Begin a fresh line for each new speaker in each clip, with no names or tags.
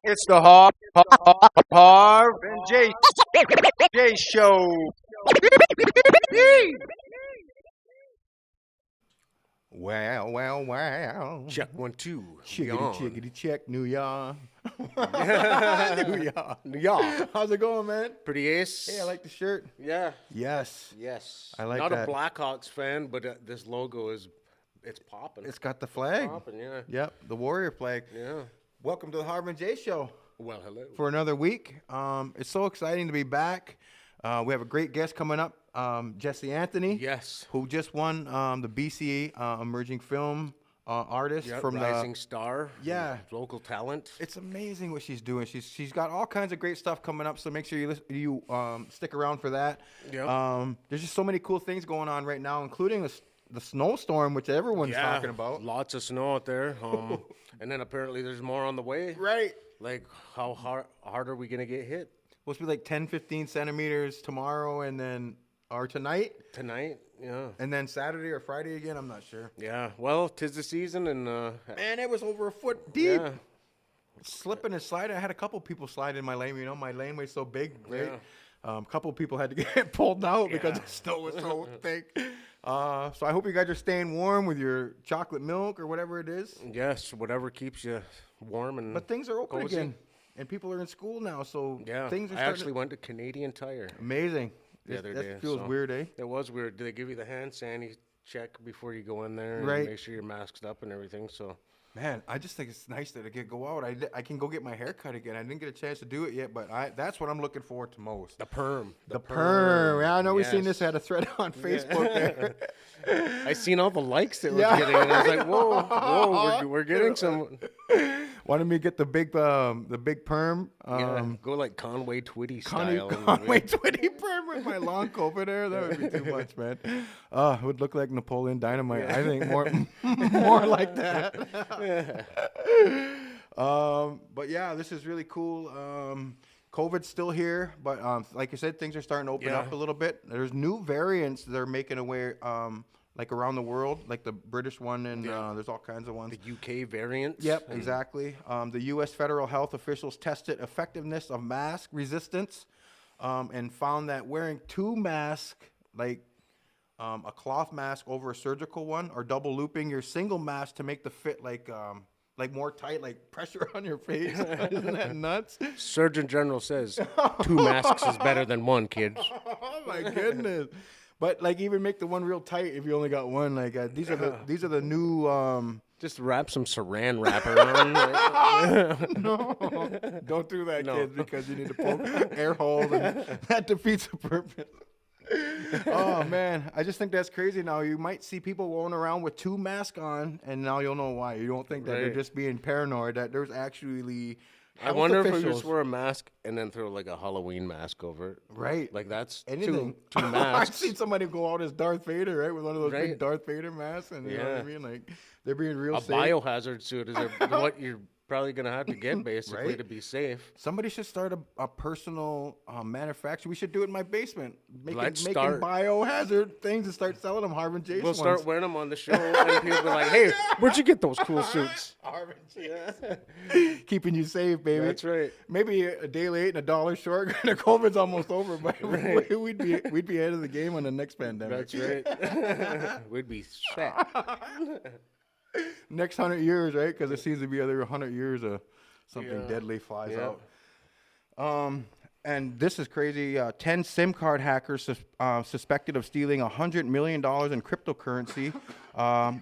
It's the Harv and Jace show.
Wow.
Check 1, 2. We
Chickity,
on.
chickity, check, New York.
New
York.
Yeah.
How's it going, man?
Pretty ace.
Hey, I like the shirt.
Yeah.
Yes.
Yes.
I like
Not
that.
a Blackhawks fan, but this logo it's popping.
It's got the flag.
Popping, yeah.
Yep, the Warrior flag.
Yeah.
Welcome to the Harv and Jace show
Well, hello.
for another week. It's so exciting to be back. We have a great guest coming up, Jesse Anthony.
Yes.
Who just won the BCA Emerging Film Artist
Yep,
from
Rising Star.
Yeah.
Local talent.
It's amazing what she's doing. She's got all kinds of great stuff coming up. So make sure you stick around for that.
Yep.
There's just so many cool things going on right now, including the snowstorm, which everyone's talking about.
Lots of snow out there. And then apparently there's more on the way.
Right.
Like, how hard are we going to get hit?
Supposed to be like 10, 15 centimeters tomorrow, or tonight.
Tonight? Yeah.
And then Saturday or Friday again. I'm not sure.
Yeah. Well, 'tis the season, and
Man, it was over a foot deep.
yeah.
Slipping and sliding. I had a couple people slide in my lane. You know, my laneway's so big, right?
Yeah.
A couple people had to get pulled out because
Yeah.
the snow was so thick. So I hope you guys are staying warm with your chocolate milk or whatever it is.
Yes, whatever keeps you warm and
But things are open
cozy.
again, and people are in school now, so
Yeah,
things are
I
starting.
actually went to Canadian Tire
Amazing.
the other
That
day.
feels
so
weird, eh?
It was weird. Do they give you the hand sanitizer check before you go in there and
Right.
make sure you're masked up and everything? So
Man, I just think it's nice that I get go out. I can go get my hair cut again. I didn't get a chance to do it yet, but that's what I'm looking forward to most.
the perm,
The perm. Yeah, I know we've seen
Yes.
this. I had a thread on Facebook there.
I seen all the likes it was
Yeah.
getting, and I was like, whoa, we're getting some.
Wanted me to get the big perm.
Go like Conway Twitty
Conway,
style.
Conway Twitty perm with my long coat over there. That would be too much, man. It would look like Napoleon Dynamite. I think more more like that. But yeah, this is really cool. COVID's still here, but like I said, things are starting to open
Yeah.
up a little bit. There's new variants that are making a way, like around the world, like the British one, and there's all kinds of ones.
The UK variants.
Yep, exactly. The U.S. federal health officials tested effectiveness of mask resistance and found that wearing two masks, like a cloth mask over a surgical one, or double looping your single mask to make the fit like more tight, like pressure on your face. Isn't that nuts?
Surgeon General says 2 masks is better than 1, kids.
Oh my goodness! But like even make the one real tight if you only got one. Like these are the new.
Just wrap some saran wrapper on. Right?
No, don't do that,
No.
kids, because you need to poke air holes, and that defeats the purpose. Oh man, I just think that's crazy. Now you might see people rolling around with two masks on, and now you'll know why. You don't think that they're
Right.
just being paranoid. That there's actually.
I
health
wonder if we
officials-
just wear a mask and then throw like a Halloween mask over it.
Right.
Like that's
Anything.
two
I've
masks.
seen somebody go out as Darth Vader, right, with one of those
Right.
big Darth Vader masks, and you know what I
Yeah.
mean. Like they're being real
A
safe.
biohazard suit is what you're probably gonna have to get basically
Right.
to be safe.
Somebody should start a personal manufacturer. We should do it in my basement.
Let's
Making
start.
biohazard things and start selling them. Harv and Jace
We'll
ones.
start wearing them on the show, and people be like, "Hey, where'd you get those cool suits?"
Harv and Jace. Keeping you safe, baby.
That's right.
Maybe a day late and a dollar short. The COVID's almost over, but
Right.
we'd be ahead of the game on the next pandemic.
That's right. We'd be set.
Next 100 years, right? Because it seems to be other 100 years something
Yeah.
deadly flies
Yeah.
out. And this is crazy. 10 SIM card hackers suspected of stealing $100 million in cryptocurrency.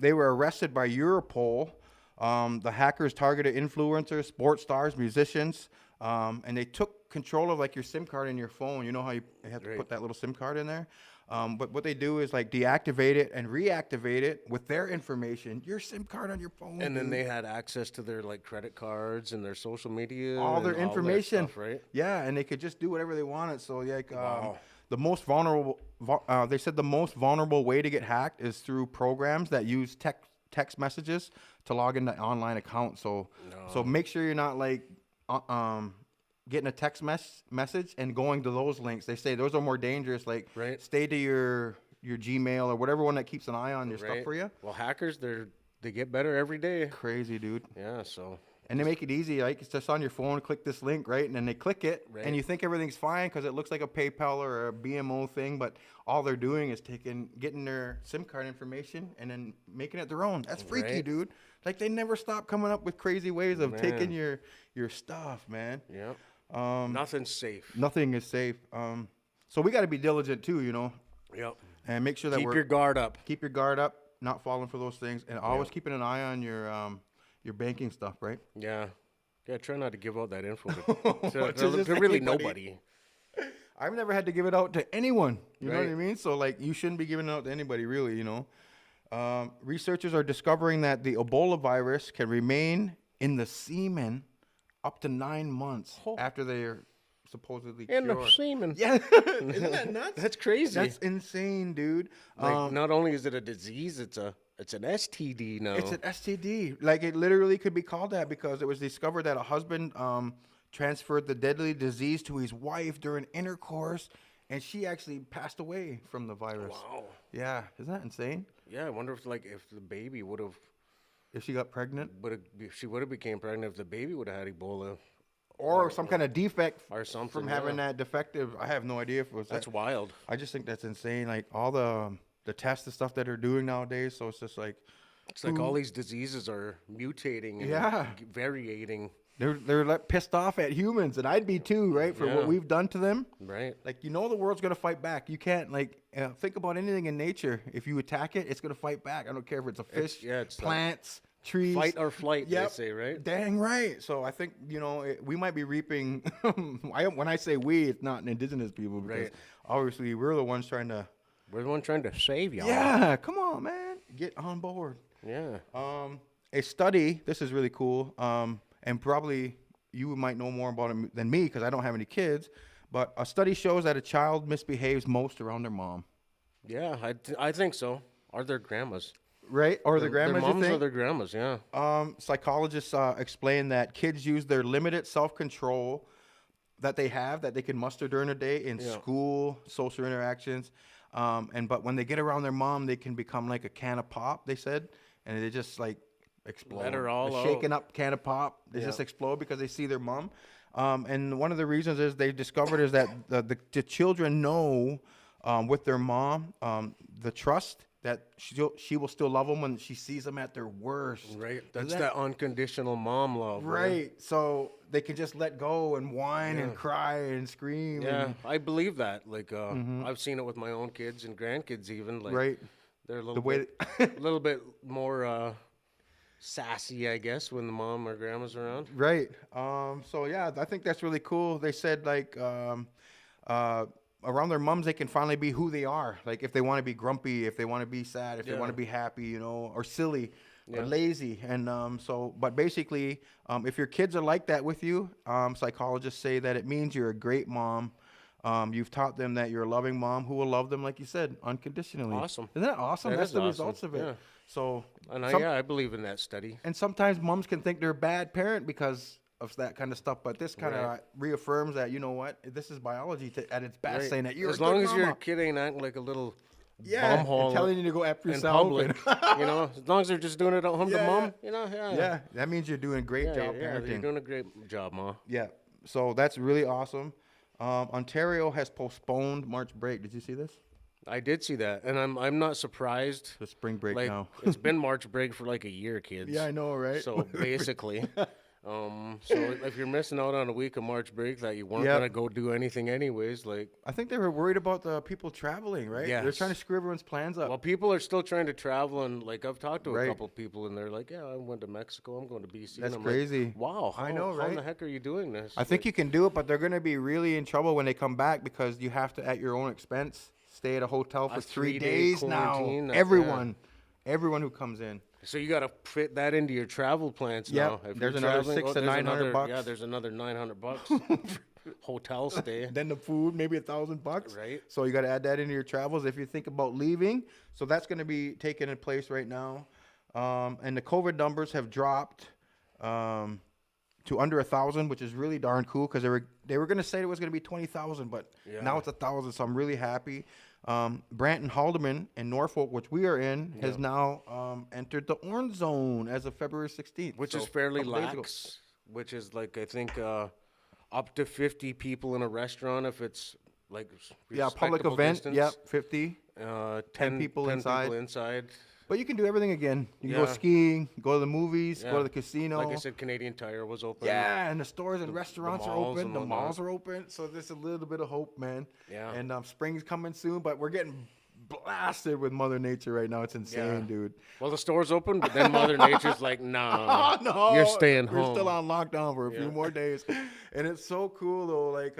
They were arrested by Europol. The hackers targeted influencers, sports stars, musicians, and they took control of like your SIM card in your phone. You know how you have to
Right.
put that little SIM card in there? But what they do is like deactivate it and reactivate it with their information, your SIM card on your phone.
And then
dude.
they had access to their like credit cards and their social media,
all their
and that
information,
stuff, right?
Yeah, and they could just do whatever they wanted. So like,
Wow.
the most vulnerable, they said the most vulnerable way to get hacked is through programs that use text messages to log into online accounts. So make sure you're not like, getting a text message and going to those links. They say those are more dangerous. Like,
Right.
stay to your Gmail or whatever one that keeps an eye on your stuff
Right.
for you.
Well, hackers, they get better every day.
Crazy, dude.
Yeah, so
And they make it easy, like it's just on your phone. Click this link, right? And then they click it,
Right.
and you think everything's fine because it looks like a PayPal or a BMO thing, but all they're doing is getting their SIM card information and then making it their own. That's freaky,
Right.
dude. Like they never stop coming up with crazy ways of taking
Man.
your stuff, man.
Yep.
Um,
Nothing's safe.
Nothing is safe. So we got to be diligent too,
Yep.
and make sure that
Keep
we're
your guard up.
keep your guard up, not falling for those things, and always keeping an eye on your banking stuff, right?
Yeah. Yeah, try not to give out that info
To
to
just
really
anybody.
nobody.
I've never had to give it out to anyone. You know what I
Right.
mean? So like, you shouldn't be giving it out to anybody, really. Researchers are discovering that the Ebola virus can remain in the semen up to 9 months after they are supposedly
And the
cured.
semen.
Yeah, isn't that nuts?
That's crazy.
That's insane, dude.
Like, not only is it a disease, it's an STD now.
It's an STD. Like it literally could be called that because it was discovered that a husband transferred the deadly disease to his wife during intercourse, and she actually passed away from the virus.
Wow.
Yeah, isn't that insane?
Yeah, I wonder if the baby would have
If she got pregnant
she would have became pregnant if the baby would have had Ebola
or some kind of defect
or something.
from having
yeah.
that defective. I have no idea if it was
That's
that.
wild.
I just think that's insane. Like all the tests and stuff that they're doing nowadays. So it's just like
It's like all these diseases are mutating and
Yeah.
variating.
they're like pissed off at humans, and I'd be too, right, for
Yeah.
what we've done to them.
Right.
Like, the world's going to fight back. You can't, think about anything in nature. If you attack it, it's going to fight back. I don't care if it's a fish,
it's like
plants, trees.
Fight or flight,
Yep.
they say, right?
Dang right. So I think, we might be reaping. When I say we, it's not indigenous people because
Right.
obviously we're the ones trying to.
We're the one trying to save y'all.
Yeah, come on, man. Get on board.
Yeah.
A study, this is really cool, and probably you might know more about it than me because I don't have any kids, but a study shows that a child misbehaves most around their mom.
Yeah, I think so. Or their grandmas.
Right? Or the grandmas,
Their
you
moms or
think?
their grandmas, yeah.
Psychologists explain that kids use their limited self-control that they have, that they can muster during the day in school, social interactions, but when they get around their mom, they can become like a can of pop, they said, and they just explode.
Let her all
A
out.
shaken up can of pop, they just explode because they see their mom. And one of the reasons is they discovered is that the children know with their mom the trust that she will still love them when she sees them at their worst.
Right. That's that unconditional mom love.
Right. So they can just let go and whine and cry and scream.
Yeah,
And,
I believe that. Like, I've seen it with my own kids and grandkids even. Like,
right.
they're a
The
little
way
bit, a little bit more sassy, I guess, when the mom or grandma's around.
Right. So yeah, I think that's really cool. They said around their moms, they can finally be who they are. Like if they want to be grumpy, if they want to be sad, if they want to be happy, or silly or lazy. And but basically, if your kids are like that with you, psychologists say that it means you're a great mom. You've taught them that you're a loving mom who will love them, like you said, unconditionally.
Awesome.
Isn't that awesome?
That
That's
is
the
awesome.
results of it.
Yeah.
So,
And I believe in that study.
and sometimes moms can think they're a bad parent because of that kind of stuff, but this kind of reaffirms that, this is biology at its best,
Right.
saying that you're
as
a
long
good
as your
mama.
kid ain't acting like a little
and
bumhole
telling you to go after
in
yourself.
public, as long as they're just doing it at home to mom,
Yeah, that means you're doing a great job
you're
parenting.
doing a great job, ma.
Yeah, so that's really awesome. Ontario has postponed March break. Did you see this?
I did see that, and I'm not surprised.
The spring break
Like
now.
it's been March break for like a year, kids.
Yeah, I know, right?
So basically, so if you're missing out on a week of March break that you weren't
Yep.
gonna go do anything anyways, like,
I think they were worried about the people traveling, right? They're
Yes.
trying to screw everyone's plans up.
well, people are still trying to travel, and like I've talked to a
Right.
couple people, and they're like, yeah, I went to Mexico, I'm going to BC.
That's
and I'm
crazy.
Like, wow,
I know,
How in the
right?
heck are you doing this?
I think you can do it, but they're going to be really in trouble when they come back because you have to, at your own expense, stay at a hotel for
A
3
3-day
days now.
quarantine,
Everyone who comes in.
So you got to fit that into your travel plans
Yep.
now. If
There's
you're
another
traveling,
$600 to
there's
$900
another-
bucks.
Yeah, there's another $900 hotel stay.
Then the food, maybe $1,000.
Right.
So you got to add that into your travels if you think about leaving. So that's going to be taken in place right now. And the COVID numbers have dropped. to under 1,000, which is really darn cool because they were going to say it was going to be 20,000, but now it's 1,000. So I'm really happy. Branton Haldeman in Norfolk, which we are in, has now entered the orange zone as of February 16th,
which
so
is fairly
a couple days ago.
lax. Which is like I think up to 50 people in a restaurant if it's like
Public
respectable
event.
distance.
Yep, 50.
10
people
10
inside.
People inside.
But you can do everything again. You can go
Yeah.
skiing, go to the movies,
Yeah.
go to the casino.
Like I said, Canadian Tire was open.
Yeah, and the stores and restaurants are
malls
open.
and
The
whatnot.
malls are open. So there's a little bit of hope, man.
Yeah.
And spring's coming soon, but we're getting blasted with Mother Nature right now. It's insane, dude.
Well, the store's open, but then Mother Nature's like, nah,
Oh, no.
you're staying
We're
home.
still on lockdown for a few more days. And it's so cool, though. Like,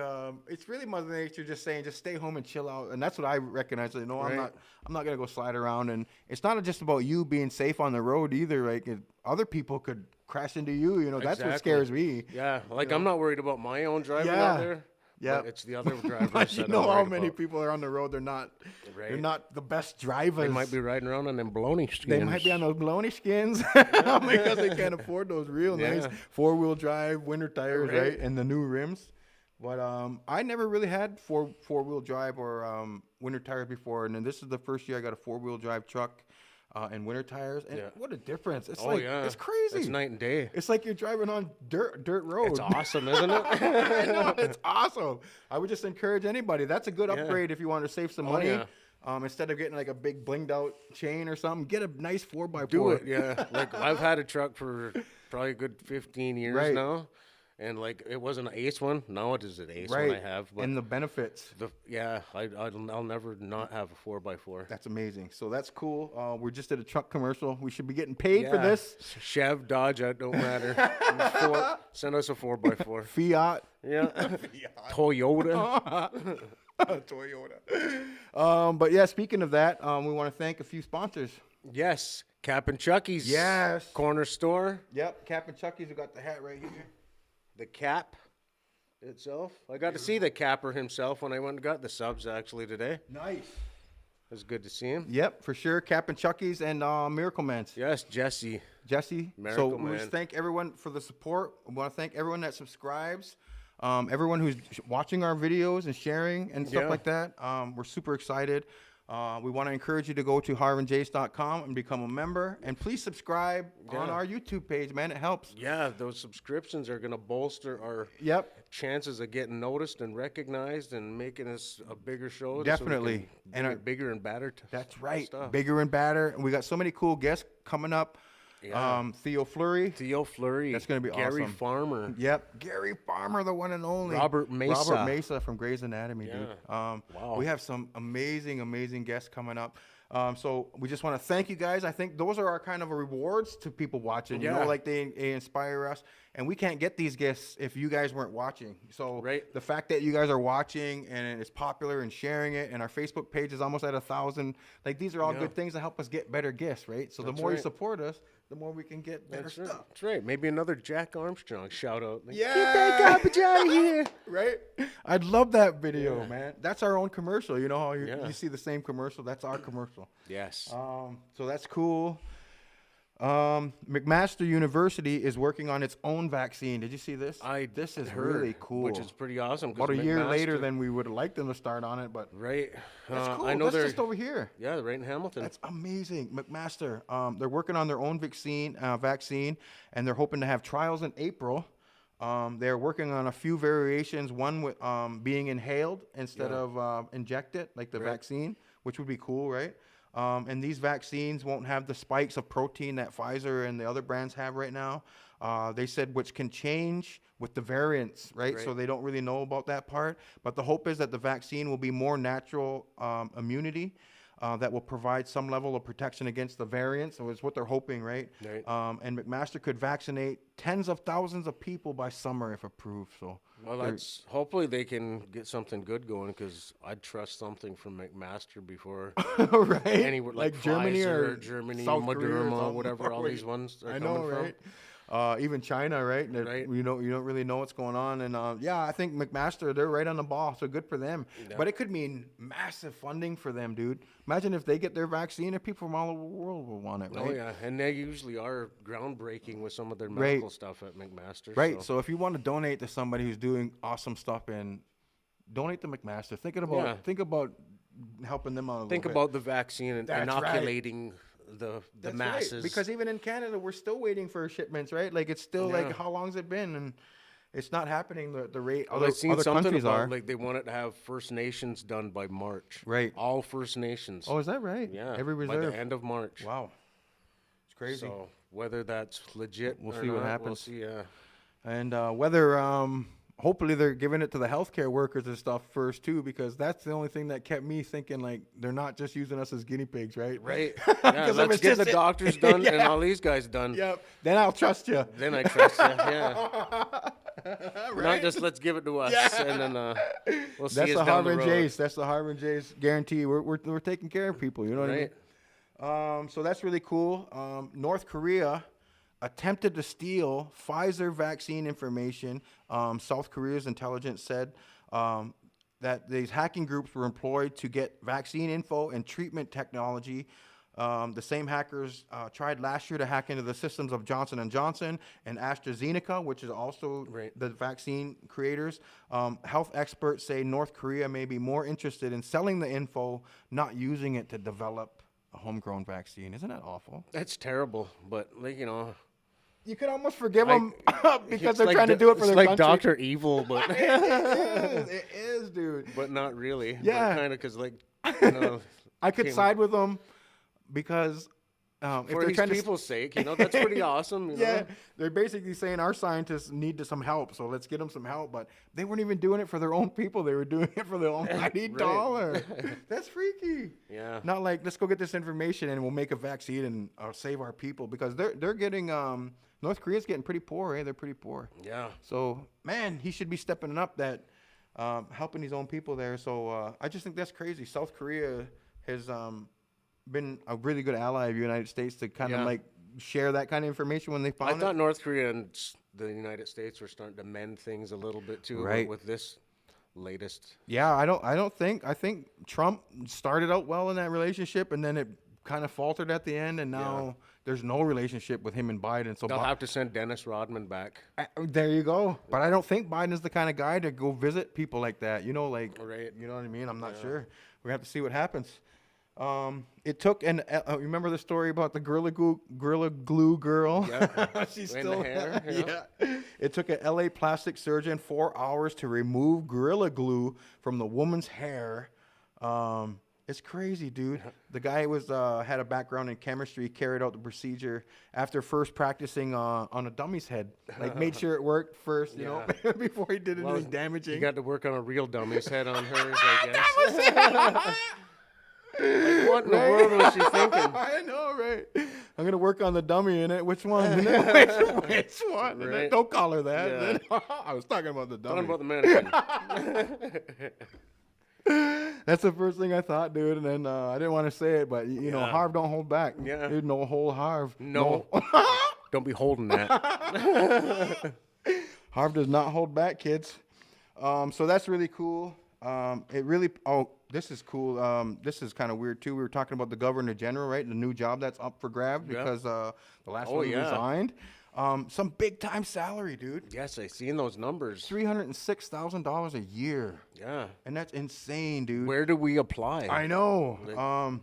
it's really Mother Nature just saying, just stay home and chill out. And that's what I recognize. You know,
Right.
I'm not going to go slide around. And it's not just about you being safe on the road either. Like, other people could crash into you. You know, that's what
Exactly.
scares me.
Yeah, like I'm not worried about my own driving
Yeah.
out there.
Yeah.
but it's the other drivers.
But
that
you
I'm
know how
worried
many
about.
people are on the road. They're not
Right.
the best drivers.
They might be riding around on them baloney skins.
They might be on those baloney skins because they can't afford those real nice
Yeah.
4-wheel drive winter tires,
Right.
right? And the new rims. But I never really had four-wheel drive or winter tires before, and then this is the first year I got a 4-wheel drive truck and winter tires. And what a difference! It's it's crazy.
It's night and day.
It's like you're driving on dirt road.
It's awesome, isn't it?
I know, it's awesome. I would just encourage anybody. That's a good upgrade if you want to save some money.
yeah.
Instead of getting like a big blinged out chain or something, get a nice 4x4.
Do it, yeah. Like I've had a truck for probably a good 15 years
Right.
now, and like it was an Ace one. Now it is an Ace
Right.
one I have. But
And the benefits.
I'll never not have a 4x4.
That's amazing. So that's cool. We just did a truck commercial. We should be getting paid for this.
Chev, Dodge, that don't matter. Send us a 4x4.
Fiat.
Yeah. Toyota.
Toyota. But yeah, speaking of that, we want to thank a few sponsors.
Yes. Cap and Chucky's.
Yes.
Corner store.
Yep. Cap and Chucky's. We got the hat right here.
The cap itself. I got to see the capper himself when I went and got the subs actually today.
Nice.
It was good to see him.
Yep, for sure. Cap and Chucky's and Miracle Man's.
Yes, Jesse.
Jesse.
Miracle
so we
Man.
just thank everyone for the support. We want to thank everyone that subscribes, everyone who's watching our videos and sharing and stuff
Yeah.
like that. We're super excited. We want to encourage you to go to harvandjace.com and become a member. And please subscribe on our YouTube page, man. It helps.
Yeah, those subscriptions are going to bolster our chances of getting noticed and recognized and making us a bigger show. so we
Definitely.
can
And
bring it bigger and badder.
That's right.
Stuff.
Bigger and badder. And we got so many cool guests coming up.
Yeah.
Theo Fleury.
Theo Fleury.
That's gonna be
Gary
awesome.
Farmer.
Yep, Gary Farmer, the one and only.
Robert Mesa.
Robert Mesa from Grey's Anatomy, dude.
Wow.
We have some amazing guests coming up. So we just want to thank you guys. I think those are our kind of rewards to people watching. You know,
Yeah.
like they inspire us. And we can't get these gifts if you guys weren't watching. So the fact that you guys are watching and it's popular and sharing it, and our Facebook page is almost at 1,000. Like these are all good things that help us get better gifts, right? So the more you support us, the more we can get better stuff.
That's right. Maybe another Jack Armstrong shout out. Like,
Yeah.
Get that garbage out of here.
Right? I'd love that video, man. That's our own commercial. You know how you see the same commercial? That's our commercial.
Yes.
So that's cool. McMaster University is working on its own vaccine. Did you see this? This is
heard,
really cool.
which is pretty awesome. 'cause
About a year later
McMaster-
than we would have liked them to start on it, but
Right.
that's cool.
I know
That's
they're
just over here.
Yeah, they're right in Hamilton.
That's amazing. McMaster. They're working on their own vaccine, and they're hoping to have trials in April. They're working on a few variations. One with being inhaled instead of injected, like the vaccine, which would be cool, right? And these vaccines won't have the spikes of protein that Pfizer and the other brands have right now. They said which can change with the variants, right? So they don't really know about that part. But the hope is that the vaccine will be more natural immunity that will provide some level of protection against the variants. So it's what they're hoping, right? And McMaster could vaccinate tens of thousands of people by summer if approved. So
well, that's hopefully they can get something good going because I'd trust something from McMaster before
right?
anywhere
like
like
Germany
Pfizer
or
Germany,
South Korea or
Moderna,
something.
whatever all these ones are
I
coming
know,
from.
right? even China, right?
Right.
You don't really know what's going on, and yeah, I think McMaster, they're right on the ball, so good for them.
Yeah.
But it could mean massive funding for them, dude. Imagine if they get their vaccine, and people from all over the world will want it, right?
Oh yeah, and they usually are groundbreaking with some of their medical stuff at McMaster.
Right. So if you want to donate to somebody who's doing awesome stuff, and donate to McMaster, think about helping them out.
Think about the vaccine and
That's
inoculating the
That's
masses.
right. Because even in Canada, we're still waiting for shipments, right? Like it's still like, how long's it been? And it's not happening the rate
I've seen
other
something
countries
about
are.
like they wanted to have First Nations done by March.
Right.
All First Nations.
Oh, is that right?
Yeah.
Every
by
reserve.
the end of March.
Wow. It's crazy.
So whether that's legit,
We'll
or
see what
not,
happens.
We'll see.
And whether hopefully they're giving it to the healthcare workers and stuff first too, because that's the only thing that kept me thinking like they're not just using us as guinea pigs, right?
Right. Yeah, let's get the doctors done and all these guys done.
Yep. Then I'll trust you.
Then I trust you. Yeah. Not just let's give it to us and then we'll see.
That's
us
the
down
Harv
the
and
road.
Jace. That's the Harv and Jace guarantee. We're taking care of people. You know what I mean? So that's really cool. North Korea attempted to steal Pfizer vaccine information. South Korea's intelligence said that these hacking groups were employed to get vaccine info and treatment technology. The same hackers tried last year to hack into the systems of Johnson & Johnson and AstraZeneca, which is also the vaccine creators. Health experts say North Korea may be more interested in selling the info, not using it to develop a homegrown vaccine. Isn't that awful?
That's terrible, but like
you can almost forgive them because they're
like
trying to do it for their
like
country.
Dr. Evil, but
It is, dude.
but not really.
Yeah.
Kind of because
I could side with them because if
for
they're
these
trying to
people's sake, that's pretty awesome. You know?
they're basically saying our scientists need some help, so let's get them some help. But they weren't even doing it for their own people; they were doing it for their almighty dollar. That's freaky.
Yeah.
Not like let's go get this information and we'll make a vaccine and save our people, because they're getting North Korea's getting pretty poor. They're pretty poor.
Yeah.
So man, he should be stepping up that helping his own people there. So I just think that's crazy. South Korea has been a really good ally of the United States to kind of like share that kind of information when they found it.
I thought North Korea and the United States were starting to mend things a little bit too, with this latest.
Yeah, I think Trump started out well in that relationship, and then it kind of faltered at the end, and now there's no relationship with him and Biden. So
they'll have to send Dennis Rodman back.
There you go. But I don't think Biden is the kind of guy to go visit people like that. You know, like
Right.
you know what I mean? I'm not sure. We have to see what happens. It took remember the story about the Gorilla Glue girl?
Yeah.
She's
In
still
the hair,
yeah. It took an LA plastic surgeon 4 hours to remove Gorilla Glue from the woman's hair. It's crazy, dude. The guy was had a background in chemistry, carried out the procedure after first practicing on a dummy's head. Like made sure it worked first, you know, before he did anything damaging.
You got to work on a real dummy's head on hers, I guess. Like, what in the world was she thinking?
I know, right? I'm gonna work on the dummy in it. Which one? Which one?
Right.
Don't call her that. I was talking about the dummy.
Talking about the mannequin.
That's the first thing I thought, dude. And then I didn't want to say it, but you know, Harv don't hold back.
Yeah.
Dude, no hold Harv.
No. Don't be holding that.
Harv does not hold back, kids. So that's really cool. This is cool. This is kind of weird too. We were talking about the governor general, right? The new job that's up for grabs because the last one resigned. Some big time salary, dude.
Yes, I seen those numbers.
$306,000 a year.
Yeah.
And that's insane, dude.
Where do we apply?
I know.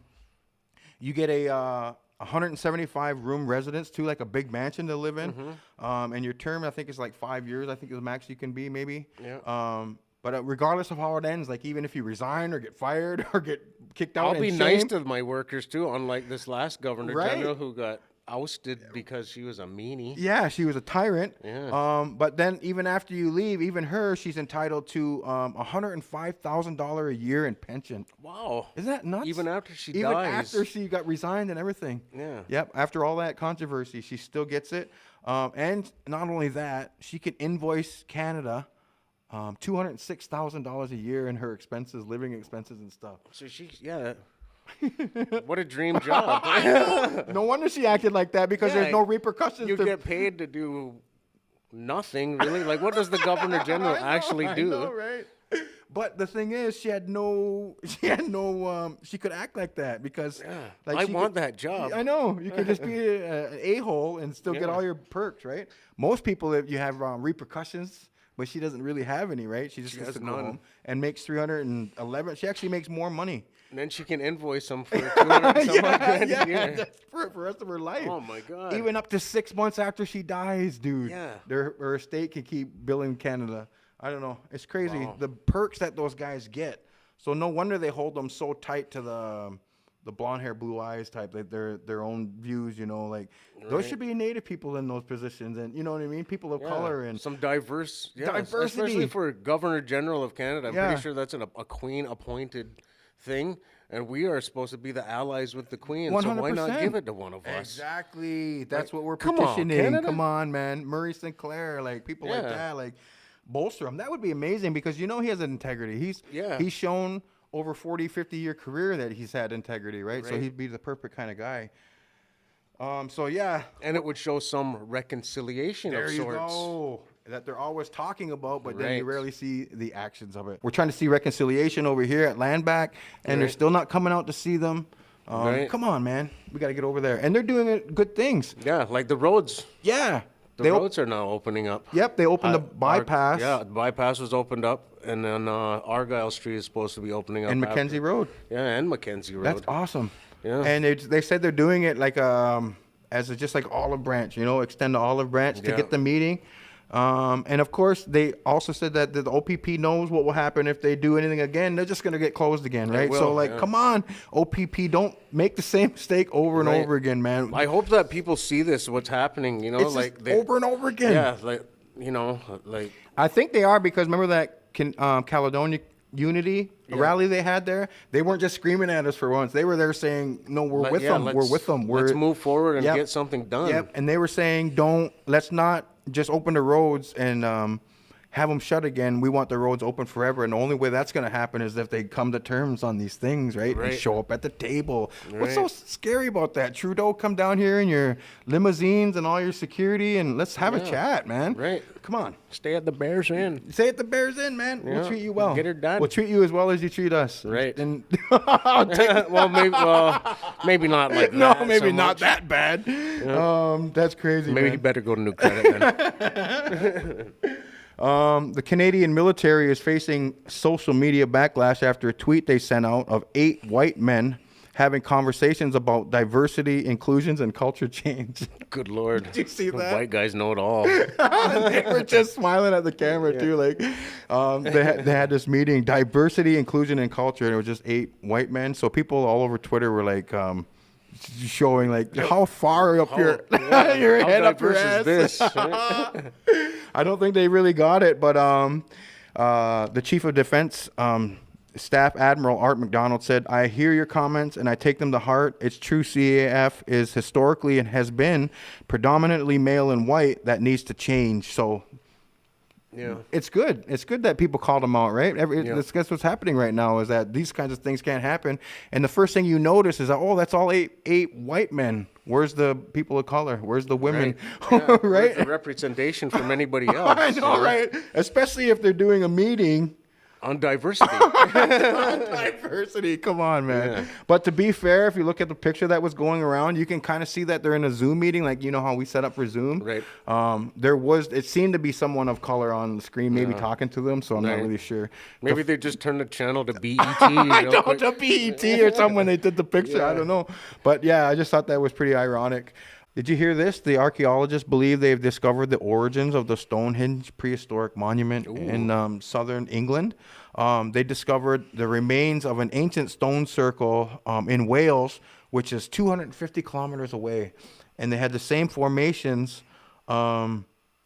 You get a 175 room residence too, like a big mansion to live in. And your term, I think, is like 5 years. I think is the max you can be, maybe.
Yeah.
But regardless of how it ends, like even if you resign or get fired or get kicked out,
I'll be nice to my workers too, unlike this last governor general who got ousted because she was a meanie.
Yeah, she was a tyrant.
Yeah.
But then even after you leave, even her, she's entitled to $105,000 a year in pension.
Wow.
Isn't that nuts?
Even after she
Even
dies.
after she got resigned and everything.
Yeah.
Yep. After all that controversy, she still gets it. And not only that, she can invoice Canada $206,000 a year in her expenses, living expenses and stuff.
So she, What a dream job.
No wonder she acted like that, because there's no repercussions.
You get paid to do nothing, really. Like, what does the governor general actually do?
I know, right? But the thing is, she could act like that because like
I want that job.
I know. You could just be an a-hole and still get all your perks, right? Most people, if you have repercussions, but she doesn't really have any, right? She just gets to go home and makes 311. She actually makes more money.
And then she can invoice them for 200 some odd grand a year.
That's for the rest of her life.
Oh my God.
Even up to 6 months after she dies, dude.
Yeah.
Her estate can keep billing Canada. I don't know. It's crazy.
Wow.
The perks that those guys get. So no wonder they hold them so tight to the blonde hair, blue eyes type. Like their own views, like those should be native people in those positions, and you know what I mean. People of color and
some diversity,
especially
for Governor General of Canada. I'm pretty sure that's a Queen appointed thing, and we are supposed to be the allies with the Queen. 100%. So why not give it to one of us?
Exactly. That's what we're
come on,
petitioning.
Canada?
Come on, man. Murray Sinclair, like people like that, like bolster him. That would be amazing because he has an integrity. He's shown over 40, 50-year career that he's had integrity, right? So he'd be the perfect kind of guy. And
it would show some reconciliation of sorts. There you go.
That they're always talking about, but then you rarely see the actions of it. We're trying to see reconciliation over here at Landback, and they're still not coming out to see them. Come on, man. We got to get over there. And they're doing good things.
Yeah, like the roads.
Yeah.
The roads are now opening up.
Yep, they opened the bypass.
The bypass was opened up, and then Argyle Street is supposed to be opening up.
And Mackenzie Road.
Yeah, and Mackenzie Road.
That's awesome.
Yeah.
And they said they're doing it like as just like Olive Branch, extend the Olive Branch to get the meeting. And of course, they also said that the OPP knows what will happen if they do anything again. They're just going to get closed again, right? So, come on, OPP, don't make the same mistake over and over again, man.
I hope that people see this, what's happening,
It's like over and over again.
Yeah,
I think they are because remember that Caledonia Unity rally they had there? They weren't just screaming at us for once. They were there saying, no, we're with them. We're with them.
Let's move forward and get something done.
Yep. And they were saying, let's not just open the roads and have them shut again. We want the roads open forever. And the only way that's going to happen is if they come to terms on these things, right? And show up at the table. What's so scary about that? Trudeau, come down here in your limousines and all your security and let's have a chat, man.
Right.
Come on.
Stay at the Bears Inn.
Stay at the Bears Inn, man. Yeah. We'll treat you well.
Get her done.
We'll treat you as well as you treat us.
Right.
And
maybe not like that.
No, maybe not that bad. Yeah. That's crazy,
Maybe you better go to New Credit then.
The Canadian military is facing social media backlash after a tweet they sent out of 8 white men having conversations about diversity, inclusions, and culture change.
Good Lord.
Did you see that?
White guys know it all.
They were just smiling at the camera, too. Like, they had this meeting, diversity, inclusion, and culture, and it was just 8 white men. So people all over Twitter were like, showing like how far up your head up your ass.
This,
I don't think they really got it, but the Chief of Defense Staff Admiral Art McDonald said, "I hear your comments and I take them to heart. It's true CAF is historically and has been predominantly male and white. That needs to change." So it's good. It's good that people called them out, right? That's what's happening right now is that these kinds of things can't happen. And the first thing you notice is that, that's all eight white men. Where's the people of color? Where's the women?
Right. Where's the representation from anybody else?
I know, right? Especially if they're doing a meeting
on diversity.
Diversity, come on, man. Yeah. But to be fair, if you look at the picture that was going around, you can kind of see that they're in a Zoom meeting, like how we set up for Zoom.
Right.
It seemed to be someone of color on the screen, maybe talking to them. So I'm not really sure.
Maybe they just turned the channel to BET.
To BET or something when they did the picture. I don't know. But I just thought that was pretty ironic. Did you hear this? The archaeologists believe they've discovered the origins of the Stonehenge prehistoric monument in southern England. They discovered the remains of an ancient stone circle in Wales, which is 250 kilometers away. And they had the same formations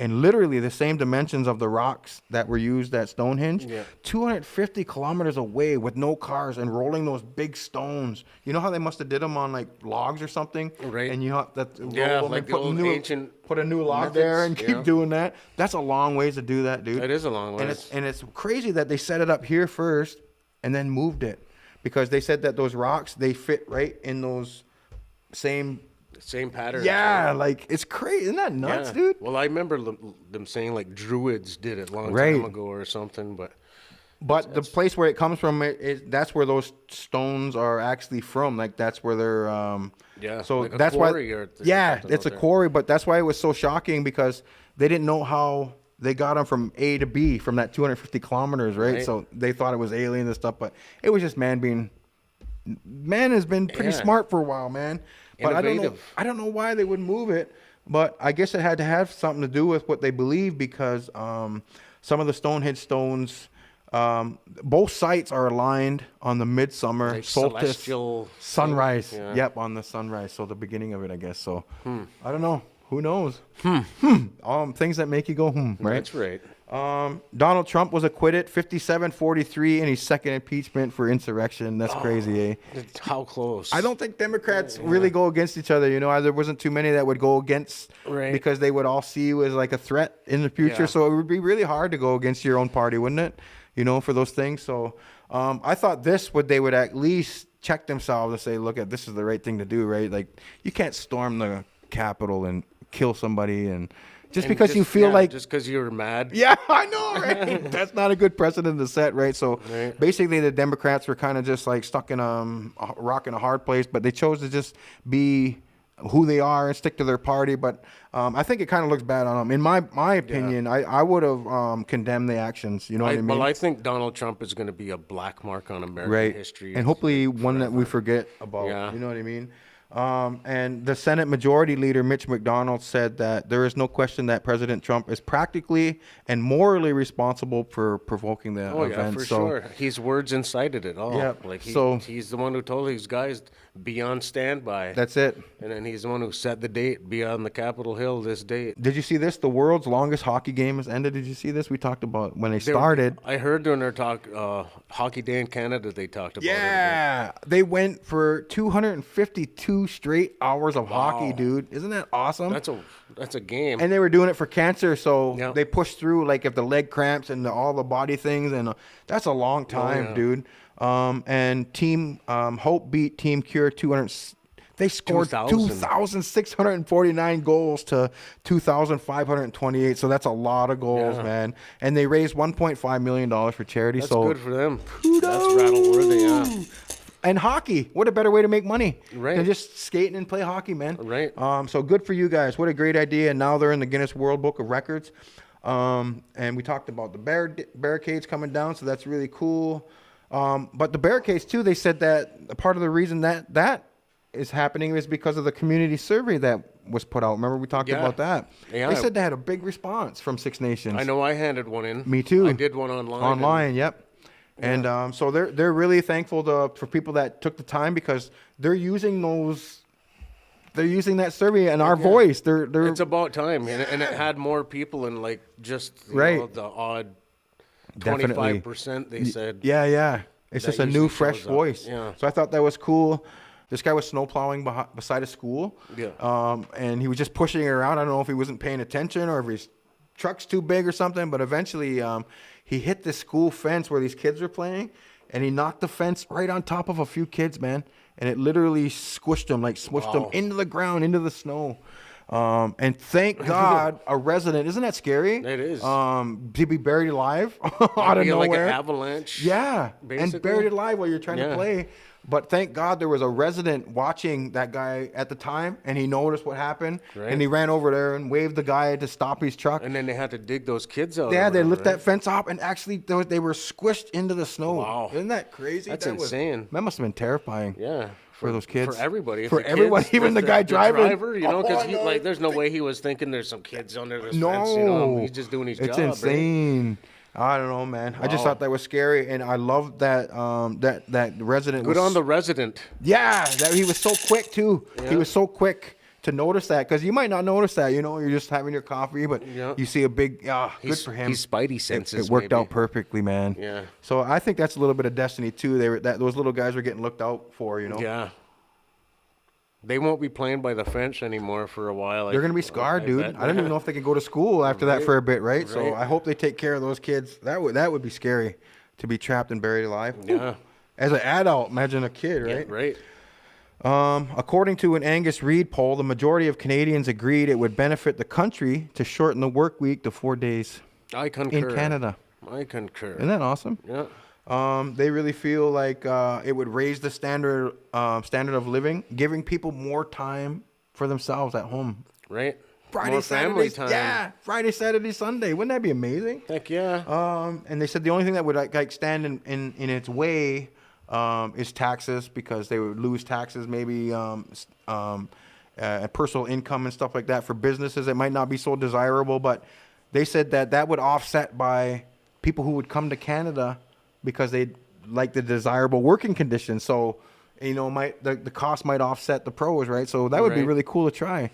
and literally the same dimensions of the rocks that were used at Stonehenge. 250 kilometers away with no cars and rolling those big stones. You know how they must have did them on like logs or something?
Right.
And you have that
like the old ancient
put a new log methods there and keep doing that. That's a long ways to do that, dude.
It is a long ways.
And it's crazy that they set it up here first and then moved it. because they said that those rocks, they fit right in those same
patterns.
Yeah, like it's crazy. Isn't that nuts, dude?
Well, I remember them saying like druids did it a long
Right.
time ago or something, but
the place where it comes from, that's where those stones are actually from. Like that's where they're. So
like a
that's
quarry
why.
or
It's a quarry, but that's why it was so shocking because they didn't know how they got them from A to B from that 250 kilometers, right? So they thought it was aliens and stuff, but it was just man has been pretty smart for a while, man. But I don't know why they wouldn't move it. But I guess it had to have something to do with what they believe because some of the Stonehenge stones, both sites are aligned on the midsummer
like
solstice
celestial
sunrise.
Yeah.
Yep, on the sunrise. So the beginning of it, I guess. So I don't know. Who knows? Things that make you go, right?
That's right.
Donald Trump was acquitted 57-43 in his second impeachment for insurrection. That's crazy, eh?
How close?
I don't think Democrats really go against each other. You know, there wasn't too many that would go against because they would all see you as like a threat in the future.
Yeah.
So it would be really hard to go against your own party, wouldn't it? You know, for those things. So I thought they would at least check themselves and say, look, this is the right thing to do, right? Like you can't storm the Capitol and kill somebody just because you feel like
just because you're mad.
Yeah, I know, right? That's not a good precedent to set, right? So basically the Democrats were kind of just like stuck in a rock in a hard place, but they chose to just be who they are and stick to their party. But I think it kind of looks bad on them. In my opinion, I would have condemned the actions. You know what I mean?
Well, I think Donald Trump is going to be a black mark on American history.
And hopefully one that we forget about.
Yeah.
You know what I mean? And the Senate Majority Leader, Mitch McDonald, said that there is no question that President Trump is practically and morally responsible for provoking the event.
Yeah, for sure. His words incited it all.
Yeah,
like he's the one who told these guys be on standby.
That's it.
And then he's the one who set the date, be on the Capitol Hill this date.
Did you see this? The world's longest hockey game has ended. Did you see this? We talked about when they started.
I heard during their talk, Hockey Day in Canada, they talked about it.
Yeah, they went for 252 straight hours of hockey, dude. Isn't that awesome?
That's a game.
And they were doing it for cancer, so they pushed through like if the leg cramps and all the body things, and that's a long time, dude. And Team Hope beat Team Cure 200. They scored 2,649 goals to 2,528. So that's a lot of goals, man. And they raised $1.5 million for charity.
That's
so
good for them.
Kudos.
That's rattle-worthy, yeah.
And hockey, what a better way to make money
right.
than just skating and play hockey, man.
Right.
So good for you guys. What a great idea. And now they're in the Guinness World Book of Records. And we talked about the barricades coming down, so that's really cool. But the barricades, too, they said that part of the reason that is happening is because of the community survey that was put out. Remember we talked about that?
Yeah.
They said they had a big response from Six Nations.
I know I handed one in.
Me too.
I did one online.
Online, yep. And so they're really thankful for people that took the time because they're using that survey and our voice. They're
It's about time, and it had more people in like just the odd 25%. They said.
Yeah. It's just a new, fresh voice.
Yeah.
So I thought that was cool. This guy was snow plowing beside a school.
Yeah.
And he was just pushing it around. I don't know if he wasn't paying attention or if his truck's too big or something. But eventually, he hit the school fence where these kids were playing, and he knocked the fence right on top of a few kids, man. And it literally squished them into the ground, into the snow. And thank God, a resident, isn't that scary?
It is.
To be buried alive out of nowhere.
Like an avalanche.
Yeah,
basically.
And buried alive while you're trying to play. But thank God there was a resident watching that guy at the time, and he noticed what happened, and he ran over there and waved the guy to stop his truck.
And then they had to dig those kids out.
Yeah, they lift that fence up, and actually they were squished into the snow.
Wow.
Isn't that crazy?
That's insane.
That must have been terrifying.
Yeah.
For those kids.
For everybody.
For everyone, even the guy driving.
Driver, because there's no way he was thinking there's some kids under this fence. He's just doing his job.
It's insane. Right? I don't know, man. I just thought that was scary, and I love that that resident.
Good on the resident.
Yeah, that he was so quick too. Yeah. He was so quick to notice that, because you might not notice that. You're just having your coffee, but you see a big. Good for him.
His spidey senses.
It worked out perfectly, man.
Yeah.
So I think that's a little bit of destiny too. Those little guys were getting looked out for.
Yeah. They won't be playing by the fence anymore for a while.
They're going to be scarred, dude. I don't even know if they can go to school after that for a bit, right? So I hope they take care of those kids. That would be scary to be trapped and buried alive.
Yeah.
As an adult, imagine a kid, right?
Yeah, right.
According to an Angus Reid poll, the majority of Canadians agreed it would benefit the country to shorten the work week to 4 days
I concur.
in Canada.
I concur.
Isn't that awesome?
Yeah.
They really feel like it would raise the standard of living, giving people more time for themselves at home.
Right.
Friday,
More family
Saturday,
time.
yeah, Friday, Saturday, Sunday. Wouldn't that be amazing?
Heck yeah.
And they said the only thing that would like stand in its way is taxes, because they would lose taxes, maybe personal income and stuff like that. For businesses, it might not be so desirable, but they said that would offset by people who would come to Canada because they like the desirable working conditions. So, the cost might offset the pros, right? So that would be
Right.
really cool to try.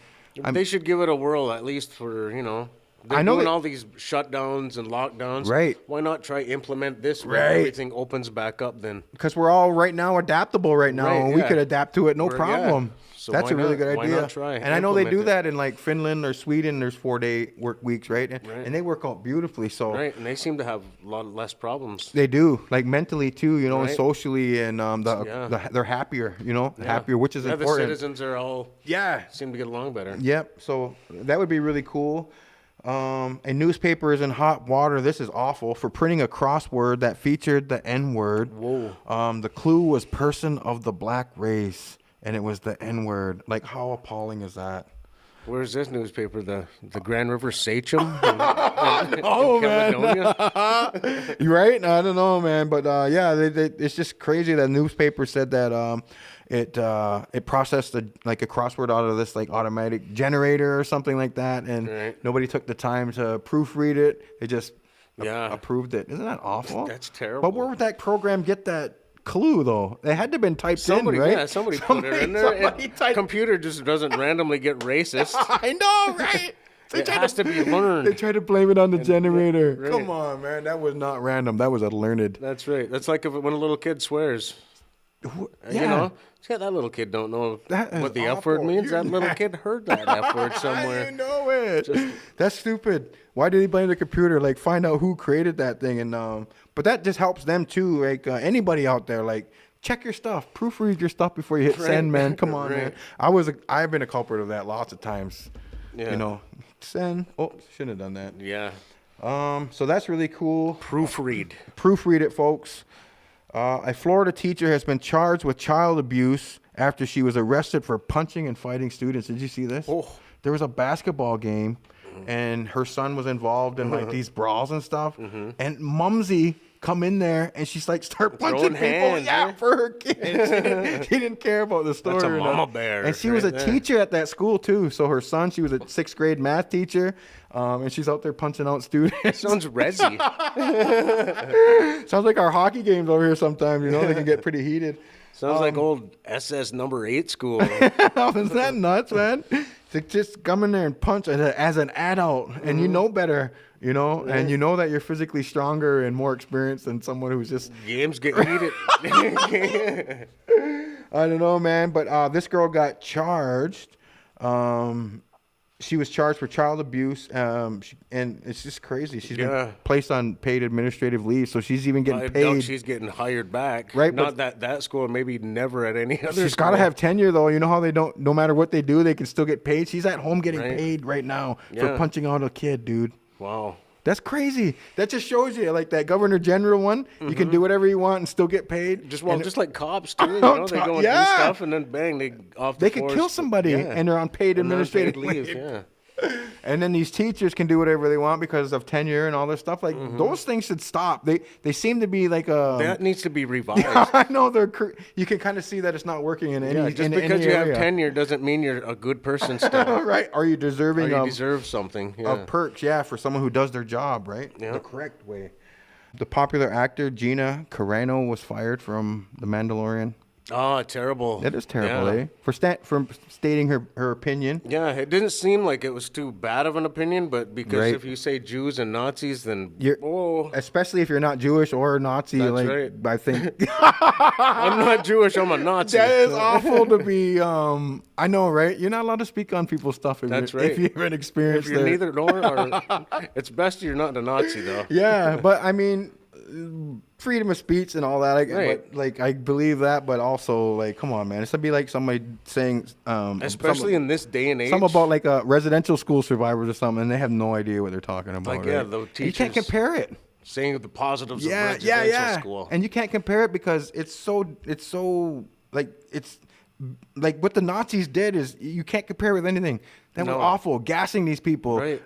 They should give it a whirl, at least for, they're
I know
doing
that-
all these shutdowns and lockdowns.
Right.
Why not try implement this when
Right.
everything opens back up then?
Because we're all right now adaptable right now,
Right,
and we
yeah.
could adapt to it, no
We're-
problem.
yeah. So
That's
why
a really
not-
good
why
idea.
not try,
And I know they do
implement it.
that in like Finland or Sweden. There's 4-day work weeks, right? And they work out beautifully. So
Right, and they seem to have a lot less problems.
they do, like mentally too, and
Right.
socially, and
Yeah.
they're happier,
Yeah.
happier, which is
The
important.
citizens are all seem to get along better.
Yep. So that would be really cool. A newspaper is in hot water. This is awful for printing a crossword that featured the N-word.
Whoa.
The clue was person of the black race, and it was the N-word. Like, how appalling is that?
Where's this newspaper? The Grand River Sachem?
Oh, man. You right? I don't know, man. But it's just crazy that newspaper said that it processed a crossword out of this like automatic generator or something like that, and
Right.
nobody took the time to proofread it. They just
Yeah.
approved it. Isn't that awful?
That's terrible.
But where would that program get that clue though? It had to have been typed
Somebody,
in, right?
yeah, somebody put it in there.
somebody typed-
Computer just doesn't randomly get racist.
I know, right?
It has to be learned.
They try to blame it on the generator.
right.
Come on, man. That was not random. That was a learned.
That's right. That's like when a little kid swears.
Yeah.
That little kid don't know
That is
what the F word
awful.
means. That little
You're
kid heard that F word somewhere.
I know it. That's stupid. Why did he blame the computer? Like, find out who created that thing. And but that just helps them too. Like anybody out there, like check your stuff, proofread your stuff before you hit send, man. Come on, man. I've been a culprit of that lots of times.
Yeah.
Send. Oh, shouldn't have done that.
Yeah.
So that's really cool.
Proofread.
Proofread it, folks. A Florida teacher has been charged with child abuse after she was arrested for punching and fighting students. Did you see this?
Oh.
There was a basketball game, and her son was involved in like these brawls and stuff. And Mumsy come in there, and she's like start punching
Throwing
people.
hands,
Yeah,
eh?
for her kids. She didn't care about the story.
That's a
or
mama
nothing.
bear
And she was a
right there.
teacher at that school too. So her son, she was a 6th grade math teacher, and she's out there punching out students.
Sounds resi.
Sounds like our hockey games over here sometimes, they can get pretty heated.
Sounds like old SS number 8 school.
Is that nuts, man? To just come in there and punch as an adult, and you know better, and you know that you're physically stronger and more experienced than someone who's just,
Games get heated.
I don't know, man. But this girl got charged. She was charged for child abuse, and it's just crazy. She's been placed on paid administrative leave, so she's even getting
I
paid.
doubt she's getting hired back.
Right,
Not that school, maybe never at any other
She's
school.
got to have tenure, though. You know how they don't, no matter what they do, they can still get paid? She's at home getting
Right.
paid right now for
Yeah.
punching out a kid, dude.
Wow.
That's crazy. That just shows you, like that Governor General one, you can do whatever you want and still get paid.
Just
And
like cops too. They
Oh,
go and
yeah.
do stuff, and then bang, they off.
they
the
could
force.
kill somebody,
Yeah.
and they're on paid
And they're on
administrative
paid leave. Yeah.
And then these teachers can do whatever they want because of tenure and all this stuff. Like those things should stop. They seem to be like a.
That needs to be revised.
I know you can kind of see that it's not working in any.
Yeah, just
in
because
any
you
area.
have tenure doesn't mean you're a good person still.
Right? Are you deserving
Or you
of
deserve something. Yeah.
of perks, for someone who does their job, right?
Yeah.
The correct way. The popular actor Gina Carano was fired from The Mandalorian.
Oh, terrible.
That is terrible,
Yeah.
eh? For stating her opinion.
Yeah, it didn't seem like it was too bad of an opinion, but because
Right.
if you say Jews and Nazis, then
You're, especially if you're not Jewish or Nazi,
That's
like
right.
I think
I'm not Jewish, I'm a Nazi.
that is awful to be. I know, right? You're not allowed to speak on people's stuff if,
That's
if
right.
you haven't experienced
If you're
it.
neither nor, or it's best you're not a Nazi though.
Yeah, but I mean, freedom of speech and all that.
Right.
But, I believe that, but also, come on, man. It's to be like somebody saying,
especially in this day and age,
something about like residential school survivors or something, and they have no idea what they're talking about.
The teachers,
you can't compare it.
Saying the positives of residential school,
and you can't compare it because it's like what the Nazis did is you can't compare it with anything. That was awful, gassing these people.
Right.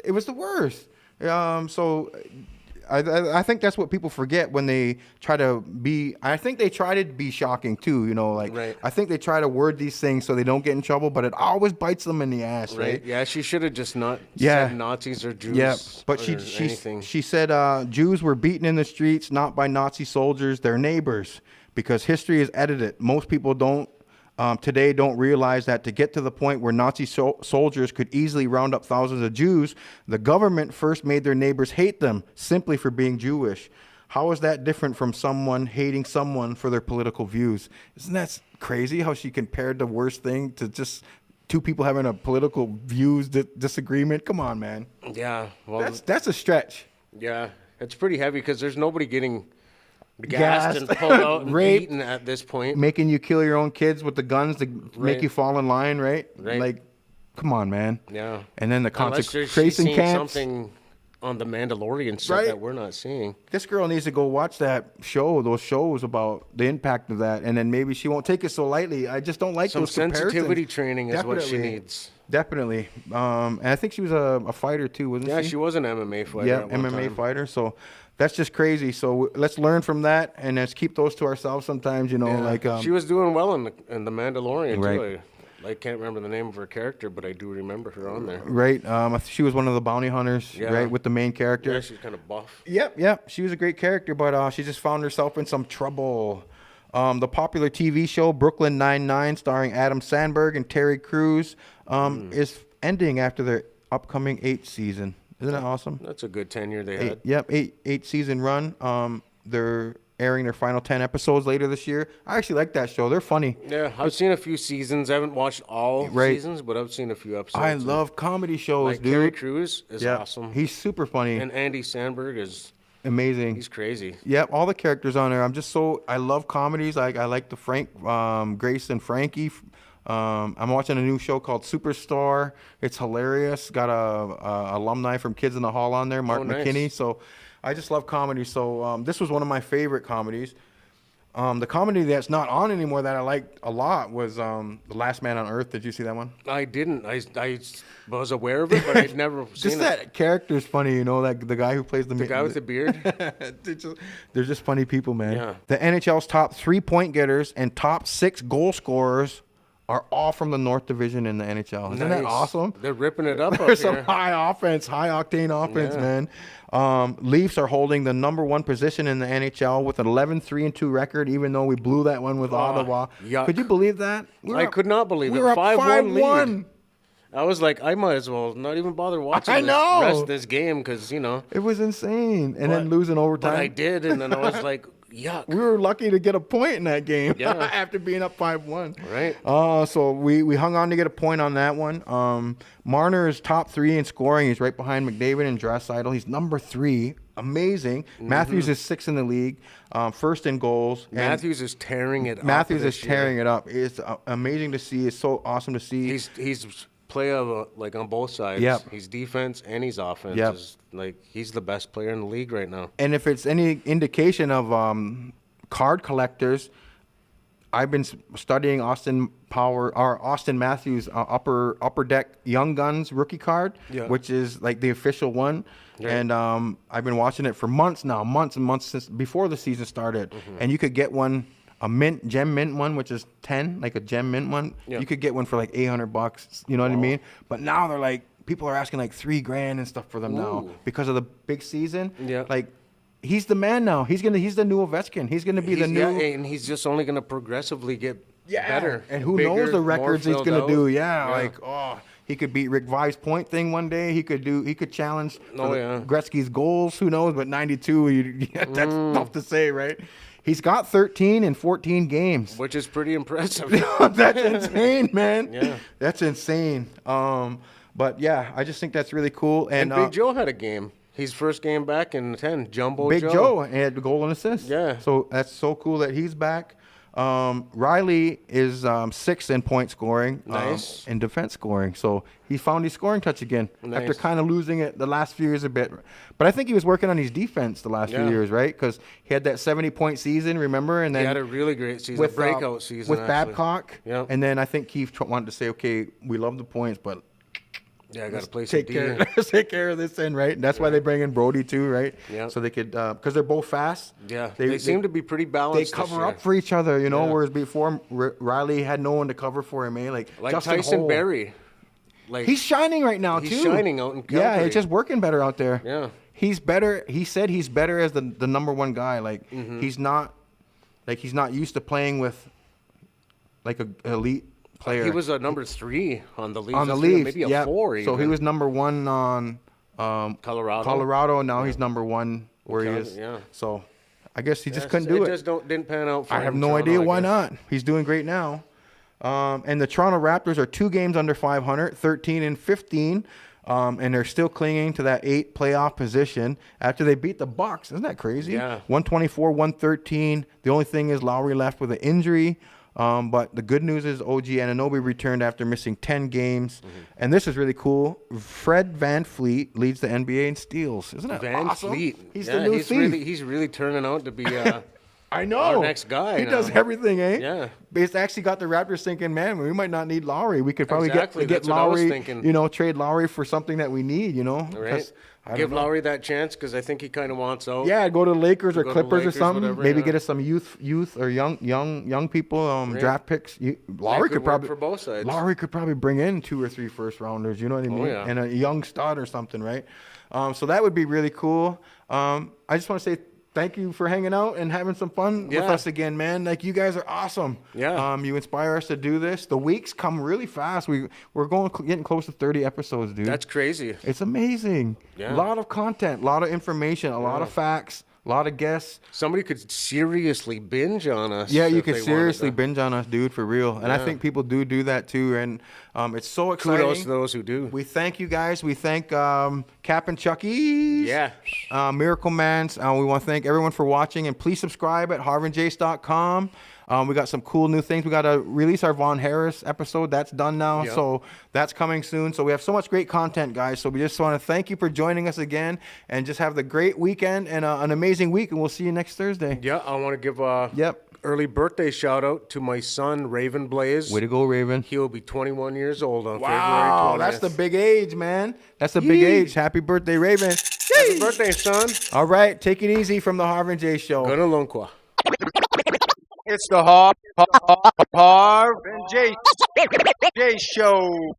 It was the worst. So I think that's what people forget when they try to be. I think they try to be shocking too.
Right.
I think they try to word these things so they don't get in trouble, but it always bites them in the ass. Right.
Yeah. She should have just not said Nazis or Jews.
Yeah. But
anything.
she said Jews were beaten in the streets not by Nazi soldiers, their neighbors, because history is edited. Most people today don't realize that to get to the point where Nazi soldiers could easily round up thousands of Jews, the government first made their neighbors hate them simply for being Jewish. How is that different from someone hating someone for their political views? Isn't that crazy how she compared the worst thing to just two people having a political views disagreement? Come on, man.
Yeah. Well,
that's a stretch.
Yeah. It's pretty heavy because there's nobody getting gassed and pulled out and beaten at this point.
Making you kill your own kids with the guns to make you fall in line, right?
Right.
Come on, man.
Yeah.
And then the
concentration camps. Something on the Mandalorian stuff that we're not seeing.
This girl needs to go watch those shows about the impact of that, and then maybe she won't take it so lightly. I just don't like those comparisons.
Some sensitivity training is what she needs.
Definitely. And I think she was a fighter too, wasn't she?
Yeah, she was an MMA fighter.
Yeah, MMA fighter. So that's just crazy. So let's learn from that, and let's keep those to ourselves sometimes.
She was doing well in the Mandalorian too. I can't remember the name of her character, but I do remember her on there.
Right. She was one of the bounty hunters, right, with the main character.
Yeah, she's kind of buff.
Yep. She was a great character, but she just found herself in some trouble. The popular TV show Brooklyn Nine-Nine, starring Adam Sandberg and Terry Crews, is ending after their upcoming 8th season. Isn't that awesome?
That's a good tenure they had.
Yep, 8-season run. They're airing their final 10 episodes later this year. I actually like that show. They're funny.
Yeah, I've seen a few seasons. I haven't watched all seasons, but I've seen a few episodes.
I love comedy shows, dude.
Terry Crews is awesome.
He's super funny.
And Andy Sandberg is
amazing.
He's crazy.
Yep, all the characters on there. I love comedies. I like the Grace and Frankie. I'm watching a new show called Superstar. It's hilarious. Got a alumni from Kids in the Hall on there, Mark McKinney. So I just love comedy. So this was one of my favorite comedies. The comedy that's not on anymore that I liked a lot was The Last Man on Earth. Did you see that one?
I didn't. I was aware of it, but I'd never seen it.
Just that character's funny, like the guy who plays the
guy with the beard.
They're just funny people, man.
Yeah.
The NHL's top 3-point getters and top 6 goal scorers are all from the North Division in the NHL. Isn't that awesome?
They're ripping it up
There's
here.
some high octane offense, man. Leafs are holding the number 1 position in the NHL with an 11-3-2 record, even though we blew that one with Ottawa.
Yuck.
Could you believe that?
I could not believe it.
We were up
5-1
5-1.
lead. I was like, I might as well not even bother watching
know.
the rest of this game because,
It was insane. And then losing overtime.
But I did, and then I was like, yuck.
We were lucky to get a point in that game
after
being up 5-1.
Right.
So we hung on to get a point on that one. Marner is top 3 in scoring. He's right behind McDavid and Draisaitl. He's number 3. Amazing. Matthews is 6th in the league, first in goals.
Matthews is tearing it up.
Matthews is tearing it up. It's amazing to see. It's so awesome to see.
He's play of on both sides.
Yep.
He's defense and he's offense.
Yep.
He's the best player in the league right now.
And if it's any indication of card collectors, I've been studying Austin Matthews upper deck Young Guns rookie card, which is like the official one. Right. And I've been watching it for months and months since before the season started. Mm-hmm. And you could get one. A gem mint one, which is 10, like a gem mint one, you could get one for like $800. You know what I mean? But now they're like, people are asking like $3,000 and stuff for them now because of the big season.
Yeah.
Like, he's the man now. He's the new Ovechkin. He's gonna be the new.
Yeah, and he's just only gonna progressively get better.
And who knows the records he's gonna do? Like he could beat Rick Vai's point thing one day. He could challenge Gretzky's goals. Who knows? But 92, that's tough to say, right? He's got 13 in 14 games.
Which is pretty impressive.
That's insane, man.
Yeah.
That's insane. But, yeah, I just think that's really cool.
And Big Joe had a game. His first game back in 10, Jumbo
Big Joe, and he had the goal and assist.
Yeah.
So that's so cool that he's back. Riley is 6th in point scoring,
Nice.
in defense scoring. So he found his scoring touch again after
Nice.
kind of losing it the last few years a bit. But I think he was working on his defense the last few
Yeah.
years, right? Because he had that 70-point season, remember? And then
He had a really great season,
with
breakout season.
with
actually.
Babcock.
Yeah.
And then I think Keith wanted to say, okay, we love the points, but
Yeah, I got to play some
take
D.
care, let's take care of this end, right? And that's why they bring in Brody too, right?
Yeah.
So they could, because they're both fast.
Yeah, they seem to be pretty balanced.
They
this
cover
year.
up for each other, you know.
Yeah.
Whereas before, Riley had no one to cover for him, eh? Like Justin
Tyson
Hole.
Berry. Like
He's shining right now
he's
too.
shining out in Calgary.
Yeah, it's just working better out there.
Yeah.
He's better. He said he's better as the number one guy. Like he's not used to playing with like a elite player.
He was a number 3 on the Leafs.
on the
That's really
Leafs,
maybe a
yeah.
4 even.
So he was number one on
Colorado.
and now he's number one where he is.
Yeah.
So I guess he just
Yeah,
couldn't do it.
just didn't pan out for
I
him.
have no
Toronto,
idea
I
why
guess.
not. He's doing great now. And the Toronto Raptors are 2 games under 500, 13 and 15. And they're still clinging to that 8 playoff position after they beat the Bucks. Isn't that crazy?
Yeah.
124-113. The only thing is Lowry left with an injury. But the good news is OG Anunoby returned after missing 10 games. And this is really cool. Fred VanVleet leads the NBA in steals. Isn't that
Van
awesome?
Fleet.
He's
Yeah,
the new
he's
thief.
he's really turning out to be
I know.
our next guy
He
now.
does everything, eh?
Yeah.
It's actually got the Raptors thinking, man, we might not need Lowry. We could probably
Exactly,
get
that's what I was
Lowry,
thinking.
you know, trade Lowry for something that we need, you know?
right.
'Cause I don't
Give
know.
Lowry that chance because I think he kind of wants out.
Yeah, go to the Lakers or
Go to
Clippers
Lakers,
or something.
whatever,
Maybe
yeah.
get us some youth or young people, draft picks. Lowry
could
could
work
probably
for both sides.
Lowry could probably bring in 2 or 3 first rounders. You know what I mean?
yeah.
And a young stud or something, right? So that would be really cool. I just want to say thank you for hanging out and having some fun with
Yeah.
us again, man. Like, you guys are awesome.
Yeah.
You inspire us to do this. The weeks come really fast. We're getting close to 30 episodes, dude.
That's crazy.
It's amazing.
Yeah.
A lot of content, a lot of information, a lot of facts, a lot of guests.
Somebody could seriously binge on us.
Yeah, you
if
could
they wanted
seriously
to.
binge on us, dude, for real. And I
Yeah.
think people do that too. And it's so exciting.
Kudos to those who do.
We thank you guys. We thank Cap and Chucky's.
Yeah.
Miracle Mans. We want to thank everyone for watching. And please subscribe at harvandjace.com. We got some cool new things. We got to release our Von Harris episode. That's done now.
Yep.
So that's coming soon. So we have so much great content, guys. So we just want to thank you for joining us again and just have the great weekend and an amazing week. And we'll see you next Thursday.
Yeah, I want to give a
Yep.
early birthday shout out to my son, Raven Blaze.
Way to go, Raven.
He will be 21 years old on February 20th.
Wow, that's the big age, man. That's the big age. Happy birthday, Raven.
Happy birthday, son.
All right, take it easy from the Harv and Jace Show.
Gunalonkwa.
It's the Harv and Jace Show.